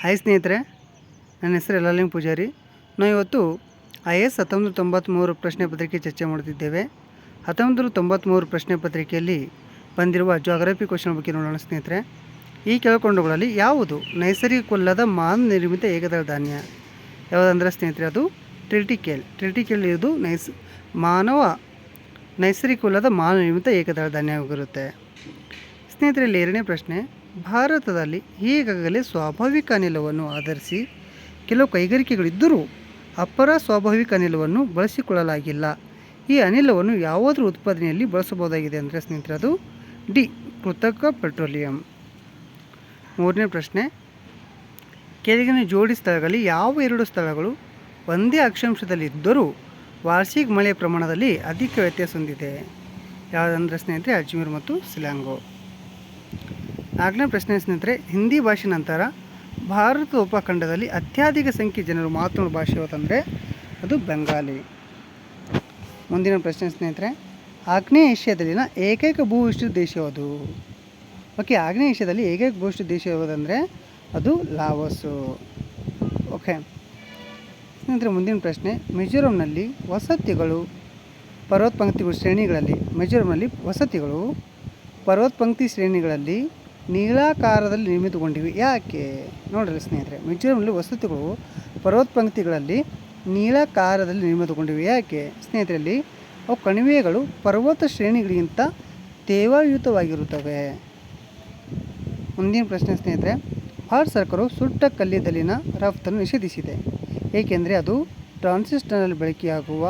Hi ಸ್ನೇಹಿತರೆ, ನನ್ನ ಹೆಸರು ಯಲ್ಲಾಲಿಂಗ ಪೂಜಾರಿ. ನಾವು ಇವತ್ತು IAS 1993 ಪ್ರಶ್ನೆ ಪತ್ರಿಕೆ ಚರ್ಚೆ ಮಾಡುತ್ತಿದ್ದೇವೆ. 1993 ಪ್ರಶ್ನೆ ಪತ್ರಿಕೆಯಲ್ಲಿ ಬಂದಿರುವ ಜಾಗ್ರಫಿ ಕ್ವಶನ್ ಬಗ್ಗೆ ನೋಡೋಣ ಸ್ನೇಹಿತರೆ. ಈ ಕೆಳಕೊಂಡವುಗಳಲ್ಲಿ ಯಾವುದು ನೈಸರ್ಗಿಕವಲ್ಲದ ಮಾನವ ನಿರ್ಮಿತ ಏಕದಳ ಧಾನ್ಯ? ಯಾವುದಂದ್ರೆ ಸ್ನೇಹಿತರೆ, ಅದು ಟ್ರಿಟಿಕೇಲ್. ಟ್ರಿಟಿಕೇಲ್ ಇದು ನೈಸರ್ಗಿಕವಲ್ಲದ ಮಾನವ ನಿರ್ಮಿತ ಏಕದಳ ಧಾನ್ಯವಾಗಿರುತ್ತೆ. ಸ್ನೇಹಿತರಲ್ಲಿ ಎರಡನೇ ಪ್ರಶ್ನೆ, ಭಾರತದಲ್ಲಿ ಈಗಾಗಲೇ ಸ್ವಾಭಾವಿಕ ಅನಿಲವನ್ನು ಆಧರಿಸಿ ಕೆಲವು ಕೈಗಾರಿಕೆಗಳಿದ್ದರೂ ಅಪರ ಸ್ವಾಭಾವಿಕ ಅನಿಲವನ್ನು ಬಳಸಿಕೊಳ್ಳಲಾಗಿಲ್ಲ. ಈ ಅನಿಲವನ್ನು ಯಾವುದರ ಉತ್ಪಾದನೆಯಲ್ಲಿ ಬಳಸಬಹುದಾಗಿದೆ ಅಂದರೆ ಸ್ನೇಹಿತರೆ, ಅದು ಡಿ, ಕೃತಕ ಪೆಟ್ರೋಲಿಯಂ. ಮೂರನೇ ಪ್ರಶ್ನೆ, ಕೆಳಗಿನ ಜೋಡಿ ಸ್ಥಳಗಳಲ್ಲಿ ಯಾವ ಎರಡು ಸ್ಥಳಗಳು ಒಂದೇ ಅಕ್ಷಾಂಶದಲ್ಲಿದ್ದರೂ ವಾರ್ಷಿಕ ಮಳೆಯ ಪ್ರಮಾಣದಲ್ಲಿ ಅಧಿಕ ವ್ಯತ್ಯಾಸ ಹೊಂದಿದೆ? ಯಾವುದಂದ್ರೆ ಸ್ನೇಹಿತರೆ, ಅಜ್ಮೀರ್ ಮತ್ತು ಸಿಲಾಂಗೋ. ನಾಲ್ಕನೇ ಪ್ರಶ್ನೆ ಸ್ನೇಹಿತರೆ, ಹಿಂದಿ ಭಾಷೆ ನಂತರ ಭಾರತ ಉಪಖಂಡದಲ್ಲಿ ಅತ್ಯಧಿಕ ಸಂಖ್ಯೆ ಜನರು ಮಾತನಾಡುವ ಭಾಷೆ ಯಾವುದಂದರೆ ಅದು ಬೆಂಗಾಲಿ. ಮುಂದಿನ ಪ್ರಶ್ನೆ ಸ್ನೇಹಿತರೆ, ಆಗ್ನೇಯ ಏಷ್ಯಾದಲ್ಲಿನ ಏಕೈಕ ಭೂವಿಷ್ಠ ದೇಶ ಯಾವುದು? ಓಕೆ, ಆಗ್ನೇಯ ಏಷ್ಯಾದಲ್ಲಿ ಏಕೈಕ ಭೂವಿಷ್ಠ ದೇಶ ಯಾವುದಂದರೆ ಅದು ಲಾವೋಸು. ಓಕೆ ಸ್ನೇಹಿತರೆ, ಮುಂದಿನ ಪ್ರಶ್ನೆ, ಮಿಜೋರಂನಲ್ಲಿ ವಸತಿಗಳು ಪರ್ವತಪಂಕ್ತಿ ಶ್ರೇಣಿಗಳಲ್ಲಿ ನೀಳಾಕಾರದಲ್ಲಿ ನಿರ್ಮಿತಗೊಂಡಿವೆ. ಯಾಕೆ? ನೋಡ್ರಿ ಸ್ನೇಹಿತರೆ, ಮಿಜೋರಂನಲ್ಲಿ ವಸತಿಗಳು ಪರ್ವತಪಂಕ್ತಿಗಳಲ್ಲಿ ನೀಳಾಕಾರದಲ್ಲಿ ನಿರ್ಮಿತಗೊಂಡಿವೆ. ಯಾಕೆ ಸ್ನೇಹಿತರಲ್ಲಿ? ಅವು ಕಣಿವೆಗಳು ಪರ್ವತ ಶ್ರೇಣಿಗಳಿಗಿಂತ ತೇವಾಯುತವಾಗಿರುತ್ತವೆ. ಮುಂದಿನ ಪ್ರಶ್ನೆ ಸ್ನೇಹಿತರೆ, ಭಾರತ ಸರ್ಕಾರವು ಸುಟ್ಟ ಕಲ್ಲಿದ್ದಲಿನ ರಫ್ತನ್ನು ನಿಷೇಧಿಸಿದೆ. ಏಕೆಂದರೆ ಅದು ಟ್ರಾನ್ಸಿಸ್ಟರ್ನಲ್ಲಿ ಬಳಕೆಯಾಗುವ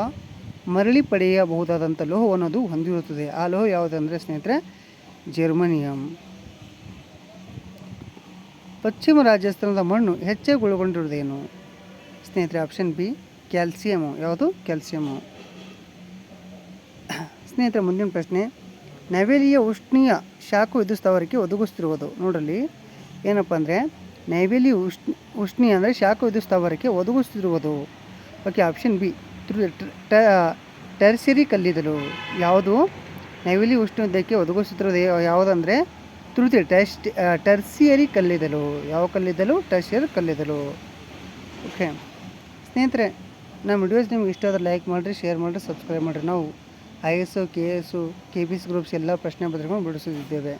ಮರಳಿ ಪಡೆಯಬಹುದಾದಂಥ ಲೋಹವನ್ನು ಅದು ಹೊಂದಿರುತ್ತದೆ. ಆ ಲೋಹ ಯಾವುದಂದರೆ ಸ್ನೇಹಿತರೆ, ಜರ್ಮೇನಿಯಂ. ಪಶ್ಚಿಮ ರಾಜಸ್ಥಾನದ ಮಣ್ಣು ಹೆಚ್ಚಾಗಿ ಒಳಗೊಂಡಿರುವುದೇನು? ಸ್ನೇಹಿತರೆ, ಆಪ್ಷನ್ ಬಿ, ಕ್ಯಾಲ್ಸಿಯಮು. ಯಾವುದು? ಕ್ಯಾಲ್ಸಿಯಮು. ಸ್ನೇಹಿತರೆ, ಮುಂದಿನ ಪ್ರಶ್ನೆ, ನೈವೇಲಿಯ ಉಷ್ಣೀಯ ಶಾಖ ವಿದ್ಯುತ್ ಸ್ಥಾವರಕ್ಕೆ ಒದಗಿಸುತ್ತಿರುವುದು. ನೋಡಲಿ ಏನಪ್ಪ ಅಂದರೆ, ನೈವೇಲಿ ಉಷ್ಣೀಯ ಅಂದರೆ ಶಾಖ ವಿದ್ಯುತ್ ಸ್ಥಾವರಕ್ಕೆ ಒದಗಿಸುತ್ತಿರುವುದು. ಓಕೆ, ಆಪ್ಷನ್ ಬಿ, ಟರ್ಸಿಯರಿ ಕಲ್ಲಿದ್ದಲು. ಯಾವುದು? ನೈವೇಲಿ ಉಷ್ಣಕ್ಕೆ ಒದಗಿಸುತ್ತಿರುವುದು ಯಾವುದಂದರೆ ಟರ್ಸಿಯರಿ ಕಲ್ಲಿದ್ದಲು. ಯಾವ ಕಲ್ಲಿದ್ದಲು? ಟರ್ಸಿಯರಿ ಕಲ್ಲಿದ್ದಲು. ಓಕೆ ಸ್ನೇಹಿತರೆ, ನಮ್ಮ ವಿಡಿಯೋಸ್ ನಿಮ್ಗೆ ಇಷ್ಟ ಆದರೆ ಲೈಕ್ ಮಾಡಿರಿ, ಶೇರ್ ಮಾಡಿರಿ, ಸಬ್ಸ್ಕ್ರೈಬ್ ಮಾಡಿರಿ. ನಾವು IAS, KS, KPS ಗ್ರೂಪ್ಸ್ ಎಲ್ಲ ಪ್ರಶ್ನೆ ಪತ್ರಿಕೆಗಳನ್ನು ಬಿಡಿಸುತ್ತಿದ್ದೇವೆ.